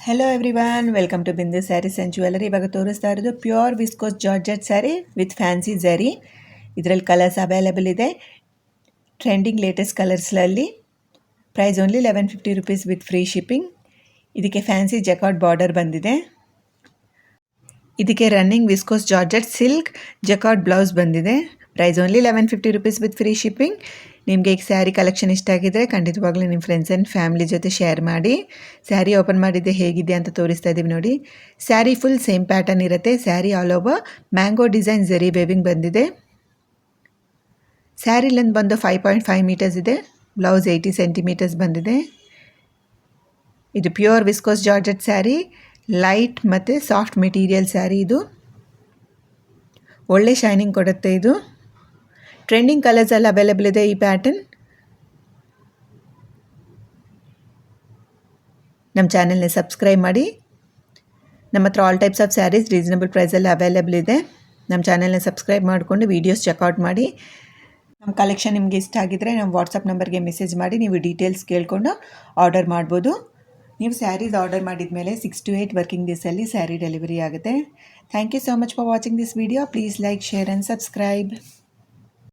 Hello everyone, welcome to ಬಿಂದು saris and jewellery. ಇವಾಗ ತೋರಿಸ್ತಾ ಇರೋದು pure viscose georgette sari with fancy zari. ಇದರಲ್ಲಿ ಕಲರ್ಸ್ ಅವೈಲೇಬಲ್ ಇದೆ. ಟ್ರೆಂಡಿಂಗ್ ಲೇಟೆಸ್ಟ್ ಕಲರ್ಸ್ನಲ್ಲಿ. Price only 1150 rupees with free shipping. ಇದಕ್ಕೆ ಫ್ಯಾನ್ಸಿ ಜಕಾರ್ಡ್ ಬಾರ್ಡರ್ ಬಂದಿದೆ. ಇದಕ್ಕೆ running viscose georgette silk jacquard blouse ಬಂದಿದೆ. Price only 1150 rupees with free shipping. ನಿಮಗೆ ಈ ಸ್ಯಾರಿ ಕಲೆಕ್ಷನ್ ಇಷ್ಟ ಆಗಿದ್ದರೆ ಖಂಡಿತವಾಗ್ಲೂ ನಿಮ್ಮ ಫ್ರೆಂಡ್ಸ್ ಆ್ಯಂಡ್ ಫ್ಯಾಮಿಲಿ ಜೊತೆ ಶೇರ್ ಮಾಡಿ. ಸ್ಯಾರಿ ಓಪನ್ ಮಾಡಿದ್ದೆ ಹೇಗಿದೆ ಅಂತ ತೋರಿಸ್ತಾ ಇದ್ದೀವಿ ನೋಡಿ. ಸ್ಯಾರಿ ಫುಲ್ ಸೇಮ್ ಪ್ಯಾಟರ್ನ್ ಇರುತ್ತೆ. Sari all over mango design zari weaving ಬಂದಿದೆ. ಸ್ಯಾರಿ ಲೆಂತ್ ಬಂದು 5.5 ಮೀಟರ್ಸ್ ಇದೆ. ಬ್ಲೌಸ್ 80 ಸೆಂಟಿಮೀಟರ್ಸ್ ಬಂದಿದೆ. ಇದು pure viscose georgette sari, light ಮತ್ತು ಸಾಫ್ಟ್ ಮೆಟೀರಿಯಲ್ ಸ್ಯಾರಿ. ಇದು ಒಳ್ಳೆ ಶೈನಿಂಗ್ ಕೊಡುತ್ತೆ. ಇದು ಟ್ರೆಂಡಿಂಗ್ ಕಲರ್ಸಲ್ಲಿ ಅವೈಲೇಬಲ್ ಇದೆ. ಈ ಪ್ಯಾಟರ್ನ್ ನಮ್ಮ ಚಾನೆಲ್ನ ಸಬ್ಸ್ಕ್ರೈಬ್ ಮಾಡಿ. ನಮ್ಮ ಹತ್ರ all types of saris reasonable ಪ್ರೈಸಲ್ಲಿ ಅವೈಲೇಬಲ್ ಇದೆ. ನಮ್ಮ ಚಾನೆಲ್ನ ಸಬ್ಸ್ಕ್ರೈಬ್ ಮಾಡಿಕೊಂಡು ವೀಡಿಯೋಸ್ ಚೆಕ್ಔಟ್ ಮಾಡಿ. ನಮ್ಮ ಕಲೆಕ್ಷನ್ ನಿಮಗೆ ಇಷ್ಟ ಆಗಿದ್ದರೆ ನಮ್ಮ ವಾಟ್ಸಪ್ ನಂಬರ್ಗೆ ಮೆಸೇಜ್ ಮಾಡಿ ನೀವು ಡೀಟೇಲ್ಸ್ ಕೇಳಿಕೊಂಡು ಆರ್ಡರ್ ಮಾಡ್ಬೋದು. ನೀವು ಸ್ಯಾರೀಸ್ ಆರ್ಡರ್ ಮಾಡಿದ ಮೇಲೆ 6 to 8 ವರ್ಕಿಂಗ್ ಡೇಸಲ್ಲಿ ಸ್ಯಾರಿ ಡೆಲಿವರಿ ಆಗುತ್ತೆ. Thank you so much for watching this video. Please like, share and subscribe.